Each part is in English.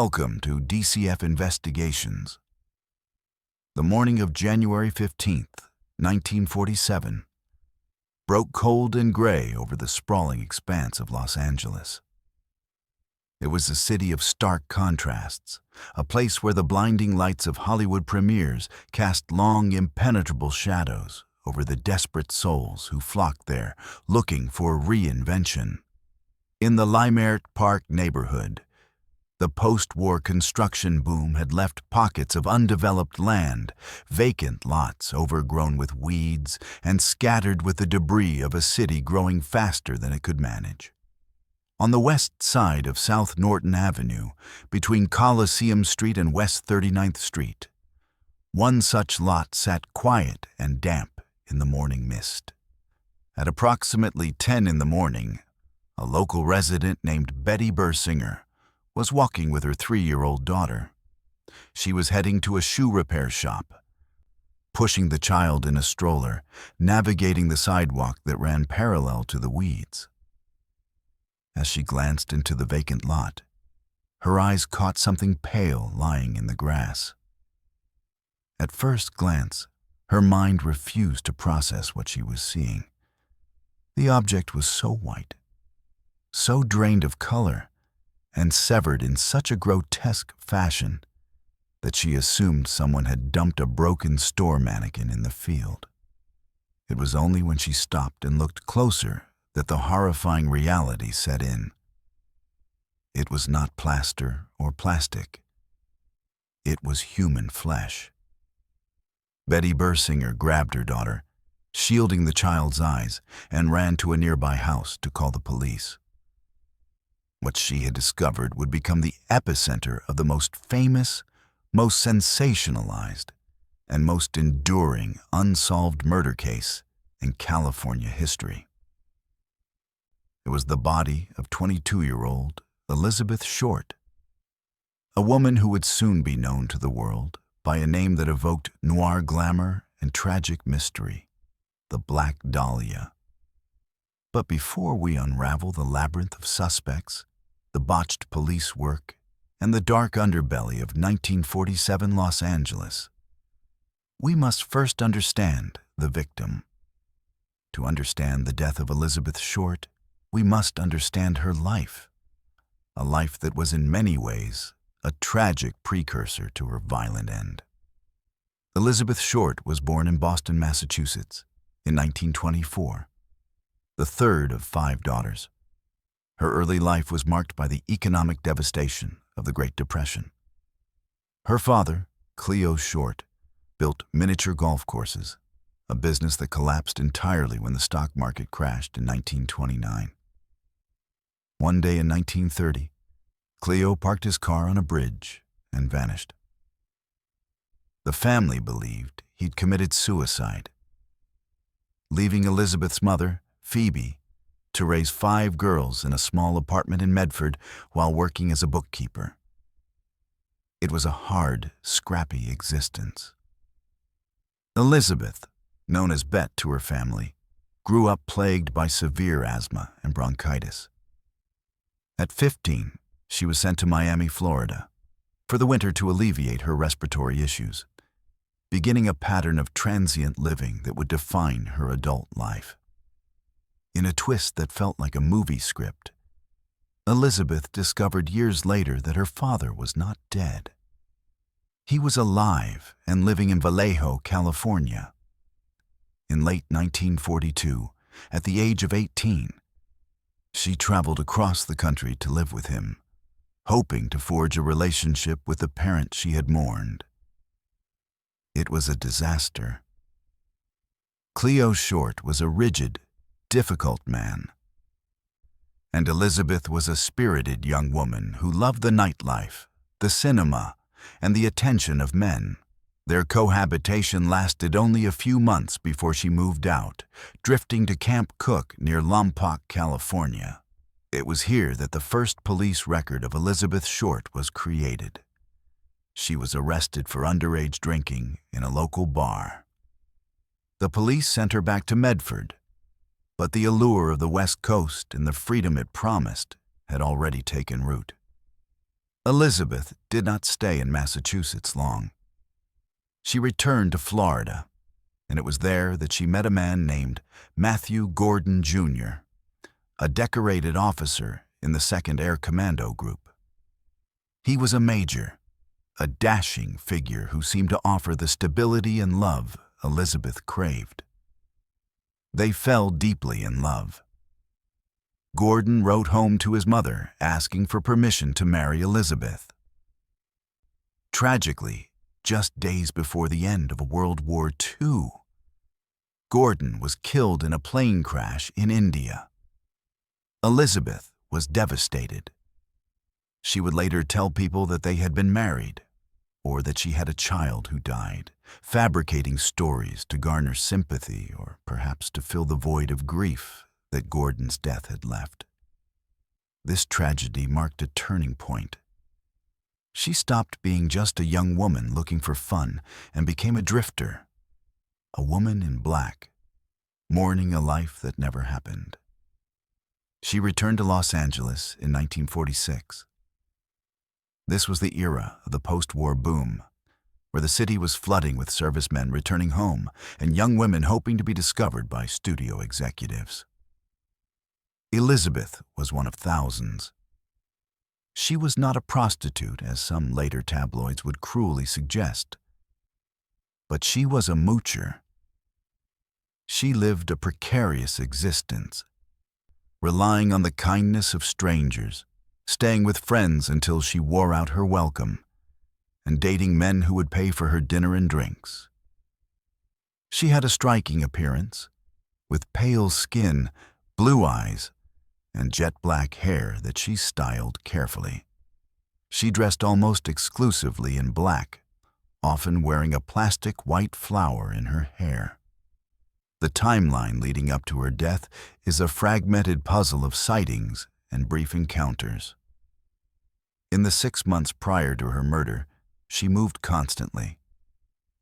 Welcome to DCF Investigations. The morning of January 15th, 1947, broke cold and gray over the sprawling expanse of Los Angeles. It was a city of stark contrasts, a place where the blinding lights of Hollywood premieres cast long, impenetrable shadows over the desperate souls who flocked there looking for reinvention. In the Limerick Park neighborhood, the post-war construction boom had left pockets of undeveloped land, vacant lots overgrown with weeds, and scattered with the debris of a city growing faster than it could manage. On the west side of South Norton Avenue, between Coliseum Street and West 39th Street, one such lot sat quiet and damp in the morning mist. At approximately 10 in the morning, a local resident named Betty Bersinger was walking with her 3-year-old daughter. She was heading to a shoe repair shop, pushing the child in a stroller, navigating the sidewalk that ran parallel to the weeds. As she glanced into the vacant lot, her eyes caught something pale lying in the grass. At first glance, her mind refused to process what she was seeing. The object was so white, so drained of color, and severed in such a grotesque fashion that she assumed someone had dumped a broken store mannequin in the field. It was only when she stopped and looked closer that the horrifying reality set in. It was not plaster or plastic. It was human flesh. Betty Bersinger grabbed her daughter, shielding the child's eyes, and ran to a nearby house to call the police. What she had discovered would become the epicenter of the most famous, most sensationalized, and most enduring unsolved murder case in California history. It was the body of 22-year-old Elizabeth Short, a woman who would soon be known to the world by a name that evoked noir glamour and tragic mystery, the Black Dahlia. But before we unravel the labyrinth of suspects, the botched police work, and the dark underbelly of 1947 Los Angeles, we must first understand the victim. To understand the death of Elizabeth Short, we must understand her life, a life that was in many ways a tragic precursor to her violent end. Elizabeth Short was born in Boston, Massachusetts, in 1924, the third of 5 daughters. Her early life was marked by the economic devastation of the Great Depression. Her father, Cleo Short, built miniature golf courses, a business that collapsed entirely when the stock market crashed in 1929. One day in 1930, Cleo parked his car on a bridge and vanished. The family believed he'd committed suicide, leaving Elizabeth's mother, Phoebe, to raise 5 girls in a small apartment in Medford while working as a bookkeeper. It was a hard, scrappy existence. Elizabeth, known as Bet to her family, grew up plagued by severe asthma and bronchitis. At 15, she was sent to Miami, Florida, for the winter to alleviate her respiratory issues, beginning a pattern of transient living that would define her adult life. In a twist that felt like a movie script, Elizabeth discovered years later that her father was not dead. He was alive and living in Vallejo, California. In late 1942, at the age of 18, she traveled across the country to live with him, hoping to forge a relationship with the parent she had mourned. It was a disaster. Cleo Short was a rigid, difficult man, and Elizabeth was a spirited young woman who loved the nightlife, the cinema, and the attention of men. Their cohabitation lasted only a few months before she moved out, drifting to Camp Cook near Lompoc, California. It was here that the first police record of Elizabeth Short was created. She was arrested for underage drinking in a local bar. The police sent her back to Medford, but the allure of the West Coast and the freedom it promised had already taken root. Elizabeth did not stay in Massachusetts long. She returned to Florida, and it was there that she met a man named Matthew Gordon, Jr., a decorated officer in the 2nd Air Commando Group. He was a major, a dashing figure who seemed to offer the stability and love Elizabeth craved. They fell deeply in love. Gordon wrote home to his mother asking for permission to marry Elizabeth. Tragically, just days before the end of World War II, Gordon was killed in a plane crash in India. Elizabeth was devastated. She would later tell people that they had been married, or that she had a child who died, fabricating stories to garner sympathy or perhaps to fill the void of grief that Gordon's death had left. This tragedy marked a turning point. She stopped being just a young woman looking for fun and became a drifter, a woman in black, mourning a life that never happened. She returned to Los Angeles in 1946. This was the era of the post-war boom, where the city was flooding with servicemen returning home and young women hoping to be discovered by studio executives. Elizabeth was one of thousands. She was not a prostitute, as some later tabloids would cruelly suggest, but she was a moocher. She lived a precarious existence, relying on the kindness of strangers, staying with friends until she wore out her welcome, and dating men who would pay for her dinner and drinks. She had a striking appearance, with pale skin, blue eyes, and jet-black hair that she styled carefully. She dressed almost exclusively in black, often wearing a plastic white flower in her hair. The timeline leading up to her death is a fragmented puzzle of sightings and brief encounters. In the 6 months prior to her murder, she moved constantly.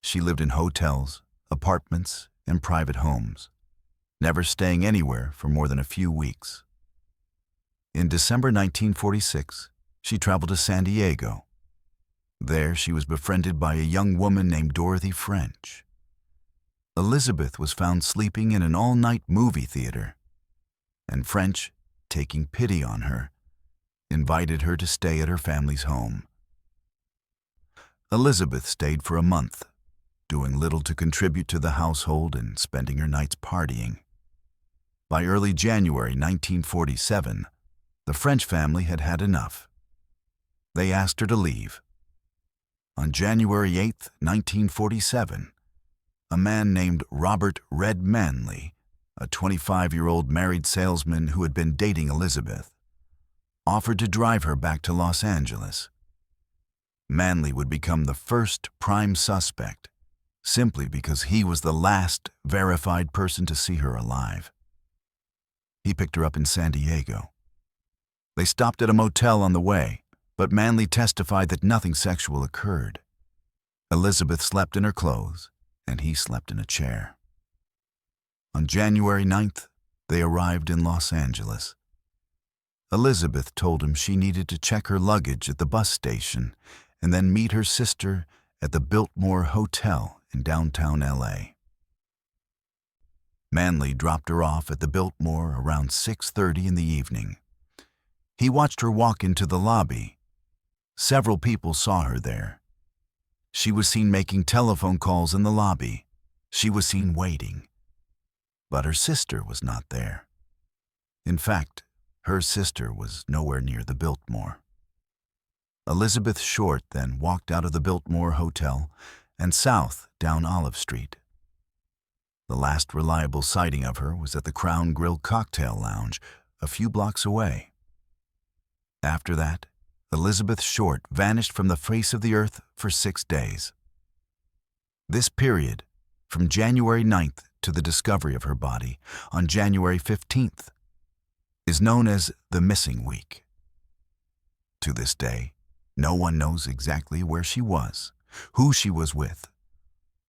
She lived in hotels, apartments, and private homes, never staying anywhere for more than a few weeks. In December 1946, she traveled to San Diego. There, she was befriended by a young woman named Dorothy French. Elizabeth was found sleeping in an all-night movie theater, and French, taking pity on her, invited her to stay at her family's home. Elizabeth stayed for a month, doing little to contribute to the household and spending her nights partying. By early January 1947, the French family had had enough. They asked her to leave. On January 8, 1947, a man named Robert "Red" Manley, a 25-year-old married salesman who had been dating Elizabeth, offered to drive her back to Los Angeles. Manley would become the first prime suspect, simply because he was the last verified person to see her alive. He picked her up in San Diego. They stopped at a motel on the way, but Manley testified that nothing sexual occurred. Elizabeth slept in her clothes, and he slept in a chair. On January 9th, they arrived in Los Angeles. Elizabeth told him she needed to check her luggage at the bus station and then meet her sister at the Biltmore Hotel in downtown LA. Manley dropped her off at the Biltmore around 6:30 in the evening. He watched her walk into the lobby. Several people saw her there. She was seen making telephone calls in the lobby. She was seen waiting. But her sister was not there. In fact, her sister was nowhere near the Biltmore. Elizabeth Short then walked out of the Biltmore Hotel and south down Olive Street. The last reliable sighting of her was at the Crown Grill Cocktail Lounge, a few blocks away. After that, Elizabeth Short vanished from the face of the earth for 6 days. This period, from January 9th to the discovery of her body on January 15th, is known as the Missing Week. To this day, no one knows exactly where she was, who she was with,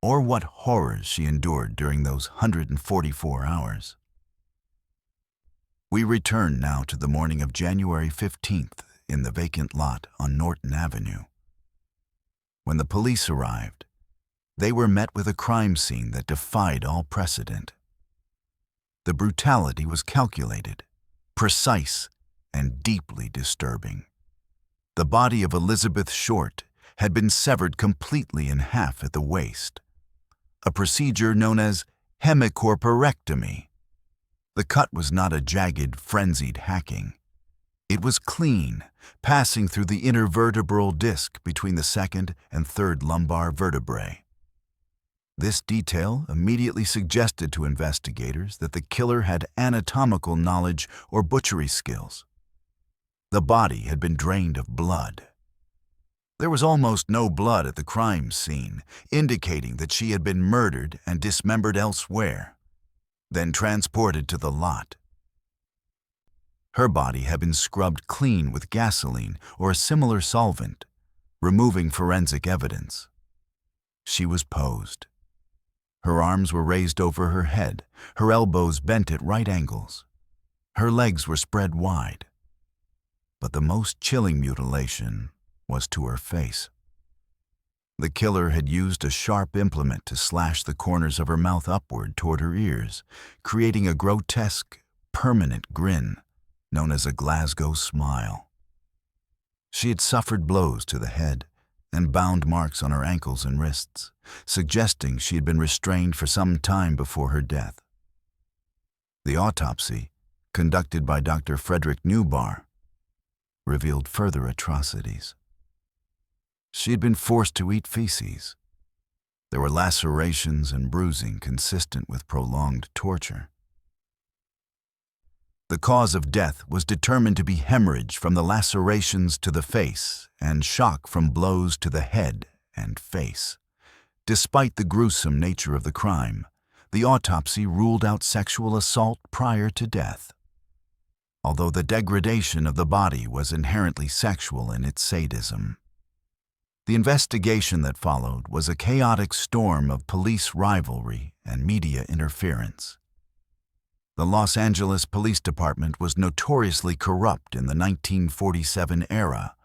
or what horrors she endured during those 144 hours. We return now to the morning of January 15th in the vacant lot on Norton Avenue. When the police arrived, they were met with a crime scene that defied all precedent. The brutality was calculated, precise, and deeply disturbing. The body of Elizabeth Short had been severed completely in half at the waist, a procedure known as hemicorporectomy. The cut was not a jagged, frenzied hacking. It was clean, passing through the intervertebral disc between the second and third lumbar vertebrae. This detail immediately suggested to investigators that the killer had anatomical knowledge or butchery skills. The body had been drained of blood. There was almost no blood at the crime scene, indicating that she had been murdered and dismembered elsewhere, then transported to the lot. Her body had been scrubbed clean with gasoline or a similar solvent, removing forensic evidence. She was posed. Her arms were raised over her head, her elbows bent at right angles. Her legs were spread wide. But the most chilling mutilation was to her face. The killer had used a sharp implement to slash the corners of her mouth upward toward her ears, creating a grotesque, permanent grin known as a Glasgow smile. She had suffered blows to the head and bound marks on her ankles and wrists, suggesting she had been restrained for some time before her death. The autopsy, conducted by Dr. Frederick Newbar, revealed further atrocities. She had been forced to eat feces. There were lacerations and bruising consistent with prolonged torture. The cause of death was determined to be hemorrhage from the lacerations to the face and shock from blows to the head and face. Despite the gruesome nature of the crime, the autopsy ruled out sexual assault prior to death. Although the degradation of the body was inherently sexual in its sadism. The investigation that followed was a chaotic storm of police rivalry and media interference. The Los Angeles Police Department was notoriously corrupt in the 1947 era,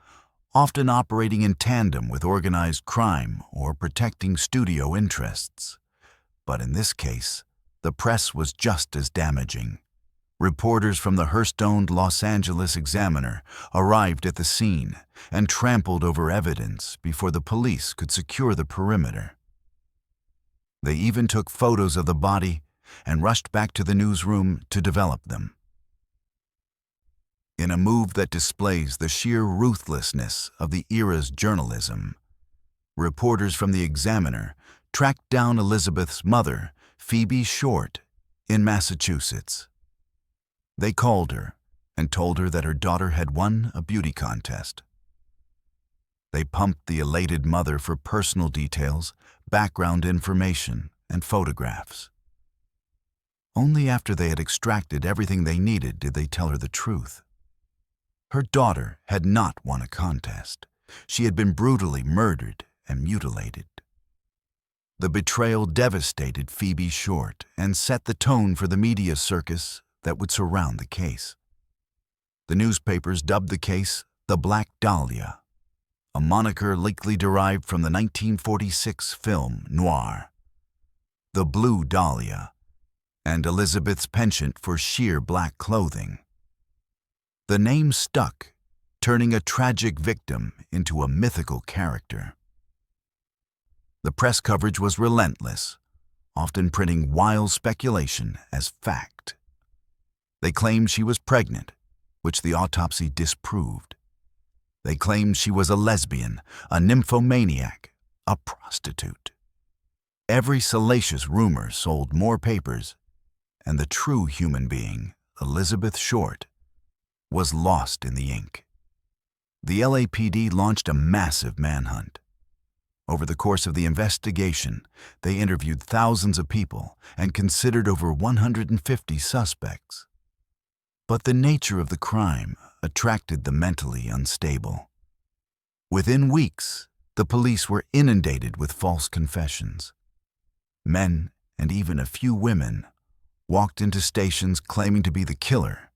often operating in tandem with organized crime or protecting studio interests. But in this case, the press was just as damaging. Reporters from the Hearst-owned Los Angeles Examiner arrived at the scene and trampled over evidence before the police could secure the perimeter. They even took photos of the body and rushed back to the newsroom to develop them. In a move that displays the sheer ruthlessness of the era's journalism, reporters from the Examiner tracked down Elizabeth's mother, Phoebe Short, in Massachusetts. They called her and told her that her daughter had won a beauty contest. They pumped the elated mother for personal details, background information, and photographs. Only after they had extracted everything they needed did they tell her the truth. Her daughter had not won a contest. She had been brutally murdered and mutilated. The betrayal devastated Phoebe Short and set the tone for the media circus that would surround the case. The newspapers dubbed the case the Black Dahlia, a moniker likely derived from the 1946 film noir. The Blue Dahlia, and Elizabeth's penchant for sheer black clothing. The name stuck, turning a tragic victim into a mythical character. The press coverage was relentless, often printing wild speculation as fact. They claimed she was pregnant, which the autopsy disproved. They claimed she was a lesbian, a nymphomaniac, a prostitute. Every salacious rumor sold more papers, and the true human being, Elizabeth Short, was lost in the ink. The LAPD launched a massive manhunt. Over the course of the investigation, they interviewed thousands of people and considered over 150 suspects. But the nature of the crime attracted the mentally unstable. Within weeks, the police were inundated with false confessions. Men, and even a few women, walked into stations claiming to be the killer,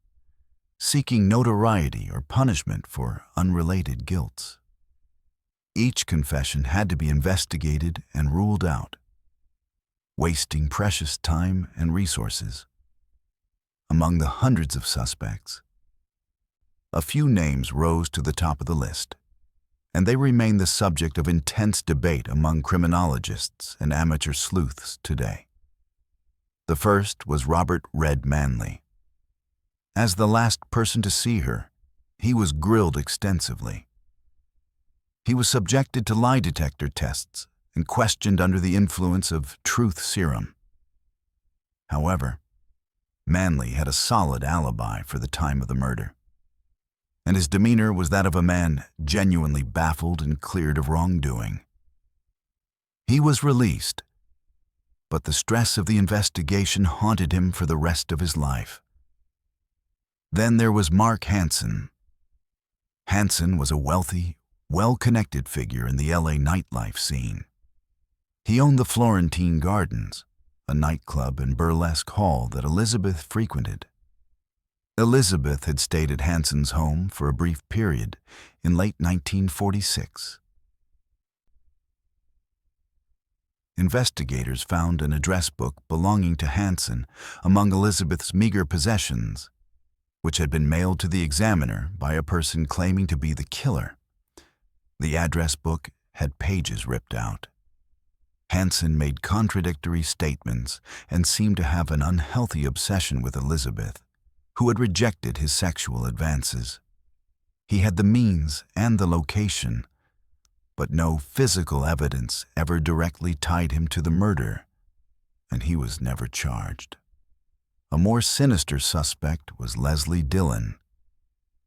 seeking notoriety or punishment for unrelated guilts. Each confession had to be investigated and ruled out, wasting precious time and resources. Among the hundreds of suspects, a few names rose to the top of the list, and they remain the subject of intense debate among criminologists and amateur sleuths today. The first was Robert "Red" Manley. As the last person to see her, he was grilled extensively. He was subjected to lie detector tests and questioned under the influence of truth serum. However, Manley had a solid alibi for the time of the murder, and his demeanor was that of a man genuinely baffled and cleared of wrongdoing. He was released, but the stress of the investigation haunted him for the rest of his life. Then there was Mark Hansen. Hansen was a wealthy, well-connected figure in the LA nightlife scene. He owned the Florentine Gardens, a nightclub and burlesque hall that Elizabeth frequented. Elizabeth had stayed at Hansen's home for a brief period in late 1946. Investigators found an address book belonging to Hansen among Elizabeth's meager possessions, which had been mailed to the Examiner by a person claiming to be the killer. The address book had pages ripped out. Hansen made contradictory statements and seemed to have an unhealthy obsession with Elizabeth, who had rejected his sexual advances. He had the means and the location, but no physical evidence ever directly tied him to the murder, and he was never charged. A more sinister suspect was Leslie Dillon.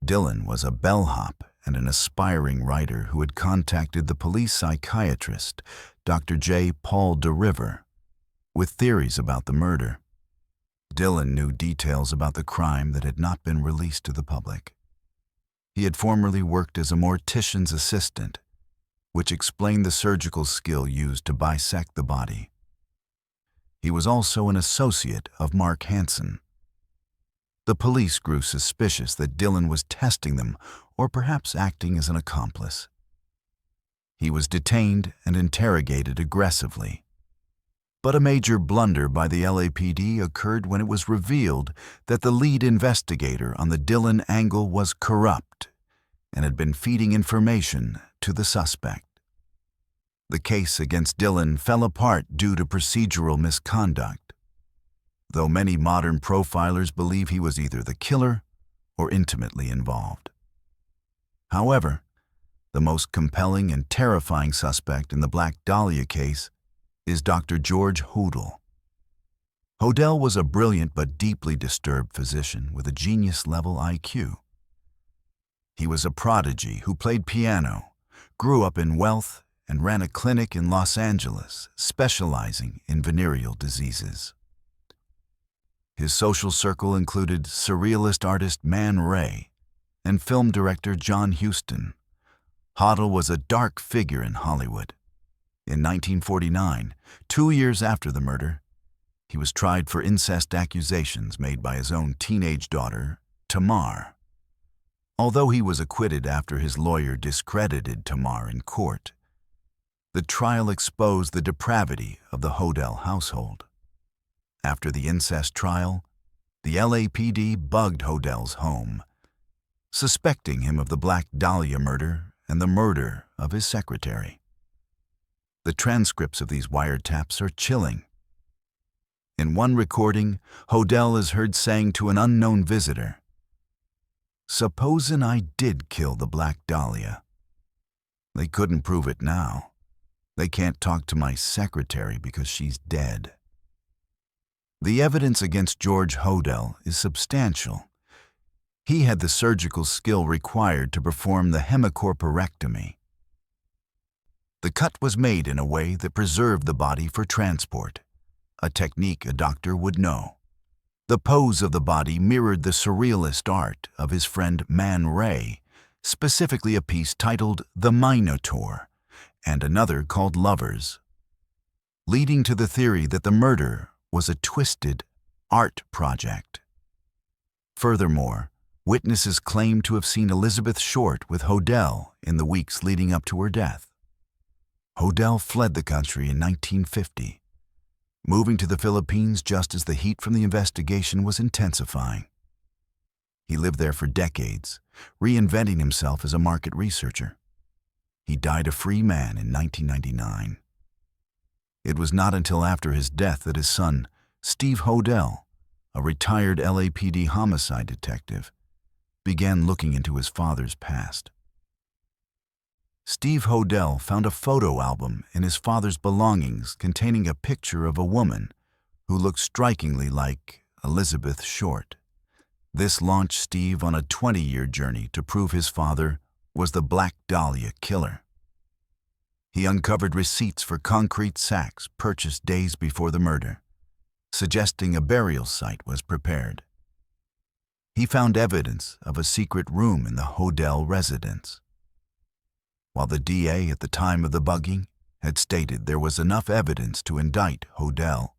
Dillon was a bellhop and an aspiring writer who had contacted the police psychiatrist, Dr. J. Paul DeRiver, with theories about the murder. Dillon knew details about the crime that had not been released to the public. He had formerly worked as a mortician's assistant, which explained the surgical skill used to bisect the body. He was also an associate of Mark Hansen. The police grew suspicious that Dillon was testing them or perhaps acting as an accomplice. He was detained and interrogated aggressively. But a major blunder by the LAPD occurred when it was revealed that the lead investigator on the Dillon angle was corrupt and had been feeding information to the suspect. The case against Dillon fell apart due to procedural misconduct, though many modern profilers believe he was either the killer or intimately involved. However, the most compelling and terrifying suspect in the Black Dahlia case is Dr. George Hodel. Hodel was a brilliant but deeply disturbed physician with a genius-level IQ. He was a prodigy who played piano, grew up in wealth, and ran a clinic in Los Angeles specializing in venereal diseases. His social circle included surrealist artist Man Ray and film director John Huston. Hodel was a dark figure in Hollywood. In 1949, 2 years after the murder, he was tried for incest accusations made by his own teenage daughter, Tamar. Although he was acquitted after his lawyer discredited Tamar in court, the trial exposed the depravity of the Hodel household. After the incest trial, the LAPD bugged Hodel's home, suspecting him of the Black Dahlia murder and the murder of his secretary. The transcripts of these wiretaps are chilling. In one recording, Hodel is heard saying to an unknown visitor, "Supposin' I did kill the Black Dahlia. They couldn't prove it now. They can't talk to my secretary because she's dead." The evidence against George Hodel is substantial. He had the surgical skill required to perform the hemicorporectomy. The cut was made in a way that preserved the body for transport, a technique a doctor would know. The pose of the body mirrored the surrealist art of his friend Man Ray, specifically a piece titled The Minotaur and another called Lovers, leading to the theory that the murder was a twisted art project. Furthermore, Witnesses claimed to have seen Elizabeth Short with Hodel in the weeks leading up to her death. Hodel fled the country in 1950, moving to the Philippines just as the heat from the investigation was intensifying. He lived there for decades, reinventing himself as a market researcher. He died a free man in 1999. It was not until after his death that his son, Steve Hodel, a retired LAPD homicide detective, began looking into his father's past. Steve Hodel found a photo album in his father's belongings containing a picture of a woman who looked strikingly like Elizabeth Short. This launched Steve on a 20-year journey to prove his father was the Black Dahlia killer. He uncovered receipts for concrete sacks purchased days before the murder, suggesting a burial site was prepared. He found evidence of a secret room in the Hodel residence. While the DA at the time of the bugging had stated there was enough evidence to indict Hodel,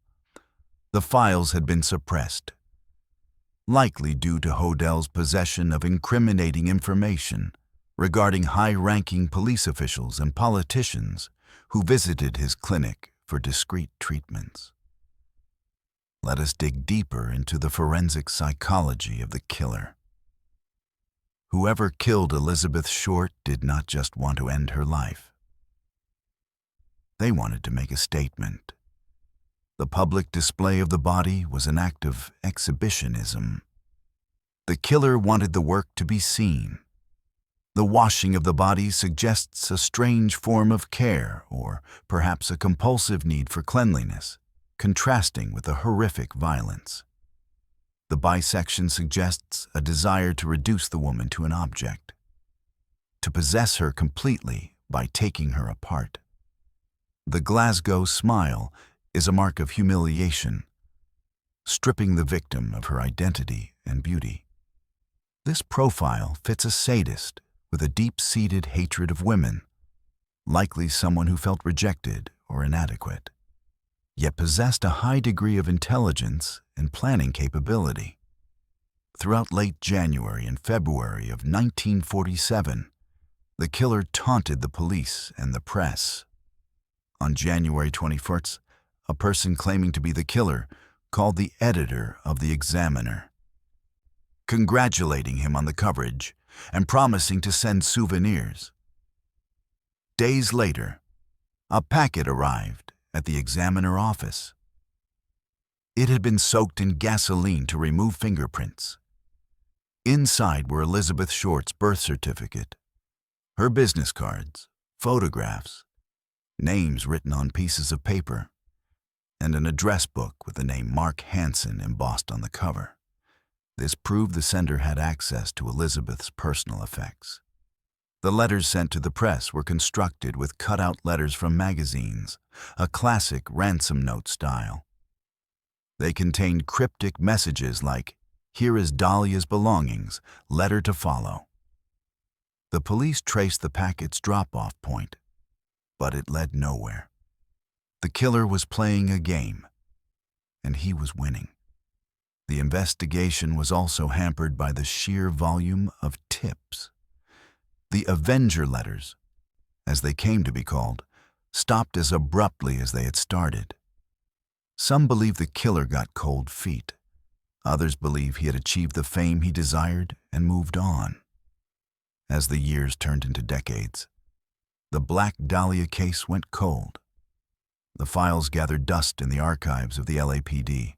the files had been suppressed, likely due to Hodel's possession of incriminating information regarding high-ranking police officials and politicians who visited his clinic for discreet treatments. Let us dig deeper into the forensic psychology of the killer. Whoever killed Elizabeth Short did not just want to end her life. They wanted to make a statement. The public display of the body was an act of exhibitionism. The killer wanted the work to be seen. The washing of the body suggests a strange form of care, or perhaps a compulsive need for cleanliness, contrasting with the horrific violence. The bisection suggests a desire to reduce the woman to an object, to possess her completely by taking her apart. The Glasgow smile is a mark of humiliation, stripping the victim of her identity and beauty. This profile fits a sadist with a deep-seated hatred of women, likely someone who felt rejected or inadequate, yet possessed a high degree of intelligence and planning capability. Throughout late January and February of 1947, the killer taunted the police and the press. On January 21st, a person claiming to be the killer called the editor of the Examiner, congratulating him on the coverage and promising to send souvenirs. Days later, a packet arrived at the Examiner office. It had been soaked in gasoline to remove fingerprints. Inside were Elizabeth Short's birth certificate, her business cards, photographs, names written on pieces of paper, and an address book with the name Mark Hansen embossed on the cover. This proved the sender had access to Elizabeth's personal effects. The letters sent to the press were constructed with cut-out letters from magazines, a classic ransom note style. They contained cryptic messages like, "Here is Dahlia's belongings, letter to follow." The police traced the packet's drop-off point, but it led nowhere. The killer was playing a game, and he was winning. The investigation was also hampered by the sheer volume of tips. The Avenger letters, as they came to be called, stopped as abruptly as they had started. Some believe the killer got cold feet. Others believe he had achieved the fame he desired and moved on. As the years turned into decades, the Black Dahlia case went cold. The files gathered dust in the archives of the LAPD.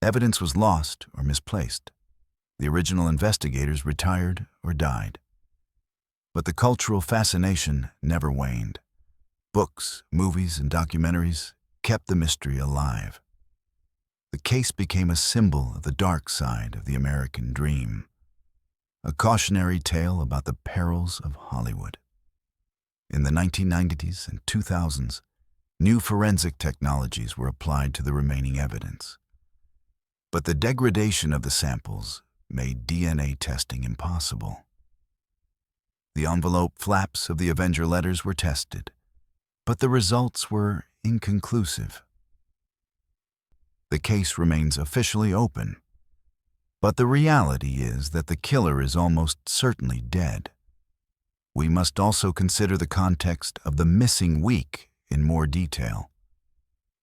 Evidence was lost or misplaced. The original investigators retired or died. But the cultural fascination never waned. Books, movies, and documentaries kept the mystery alive. The case became a symbol of the dark side of the American dream, a cautionary tale about the perils of Hollywood. In the 1990s and 2000s, new forensic technologies were applied to the remaining evidence. But the degradation of the samples made DNA testing impossible. The envelope flaps of the Avenger letters were tested, but the results were inconclusive. The case remains officially open, But the reality is that the killer is almost certainly dead. We must also consider the context of the missing week in more detail.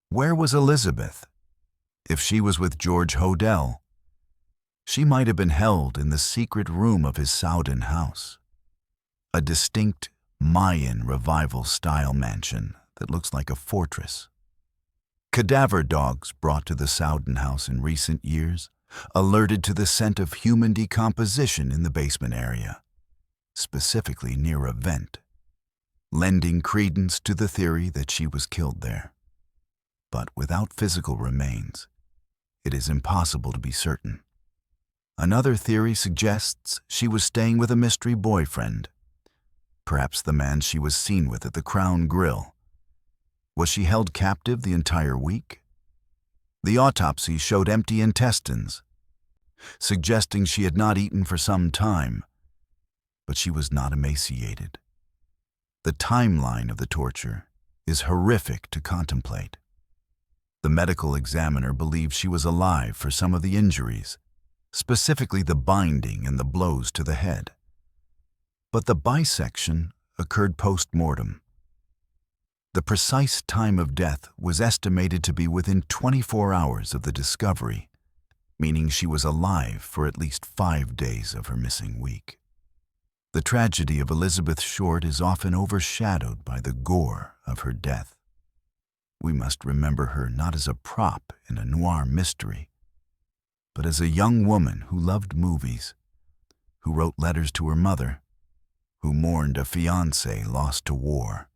Where was Elizabeth? If she was with George Hodel, she might have been held in the secret room of his Sowden house, a distinct Mayan revival-style mansion that looks like a fortress. Cadaver dogs brought to the Sowden house in recent years alerted to the scent of human decomposition in the basement area, specifically near a vent, lending credence to the theory that she was killed there. But without physical remains, it is impossible to be certain. Another theory suggests she was staying with a mystery boyfriend, perhaps the man she was seen with at the Crown Grill. Was she held captive the entire week? The autopsy showed empty intestines, suggesting she had not eaten for some time, but she was not emaciated. The timeline of the torture is horrific to contemplate. The medical examiner believed she was alive for some of the injuries, specifically the binding and the blows to the head. But the bisection occurred post-mortem. The precise time of death was estimated to be within 24 hours of the discovery, meaning she was alive for at least 5 days of her missing week. The tragedy of Elizabeth Short is often overshadowed by the gore of her death. We must remember her not as a prop in a noir mystery, but as a young woman who loved movies, who wrote letters to her mother, who mourned a fiancé lost to war,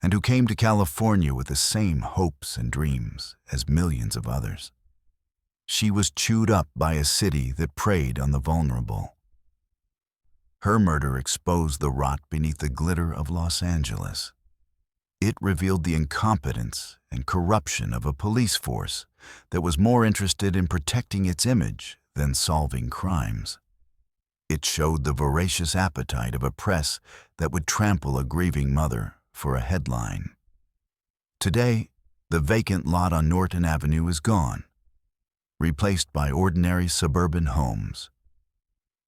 and who came to California with the same hopes and dreams as millions of others. She was chewed up by a city that preyed on the vulnerable. Her murder exposed the rot beneath the glitter of Los Angeles. It revealed the incompetence and corruption of a police force that was more interested in protecting its image than solving crimes. It showed the voracious appetite of a press that would trample a grieving mother for a headline. Today, the vacant lot on Norton Avenue is gone, replaced by ordinary suburban homes.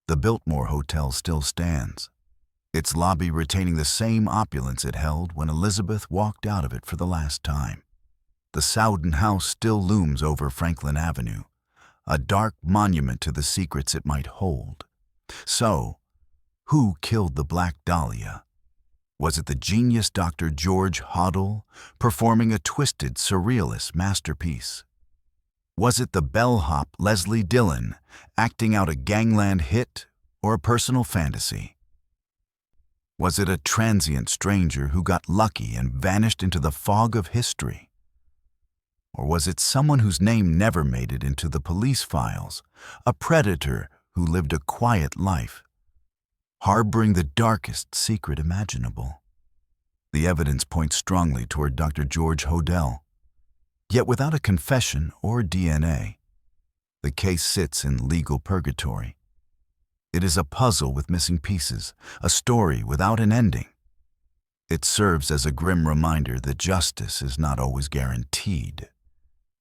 The Biltmore Hotel still stands, its lobby retaining the same opulence it held when Elizabeth walked out of it for the last time. The Sowden house still looms over Franklin Avenue, a dark monument to the secrets it might hold. So, who killed the Black Dahlia? Was it the genius Dr. George Hodel performing a twisted, surrealist masterpiece? Was it the bellhop Leslie Dillon acting out a gangland hit or a personal fantasy? Was it a transient stranger who got lucky and vanished into the fog of history? Or was it someone whose name never made it into the police files, a predator who lived a quiet life, harboring the darkest secret imaginable? The evidence points strongly toward Dr. George Hodel. Yet without a confession or DNA, the case sits in legal purgatory. It is a puzzle with missing pieces, a story without an ending. It serves as a grim reminder that justice is not always guaranteed,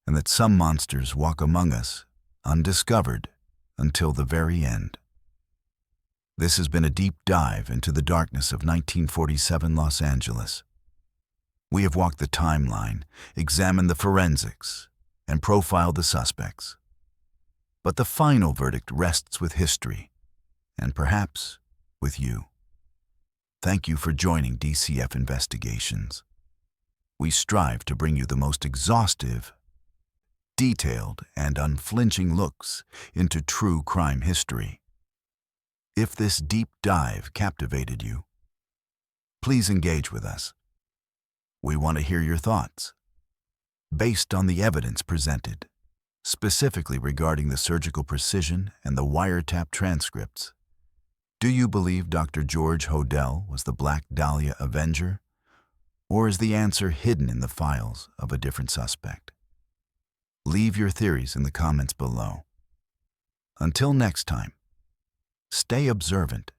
and that some monsters walk among us, undiscovered, until the very end. This has been a deep dive into the darkness of 1947 Los Angeles. We have walked the timeline, examined the forensics, and profiled the suspects. But the final verdict rests with history, and perhaps with you. Thank you for joining DCF Investigations. We strive to bring you the most exhaustive, detailed, and unflinching looks into true crime history. If this deep dive captivated you, please engage with us. We want to hear your thoughts, based on the evidence presented, specifically regarding the surgical precision and the wiretap transcripts. Do you believe Dr. George Hodel was the Black Dahlia Avenger, or is the answer hidden in the files of a different suspect? Leave your theories in the comments below. Until next time, stay observant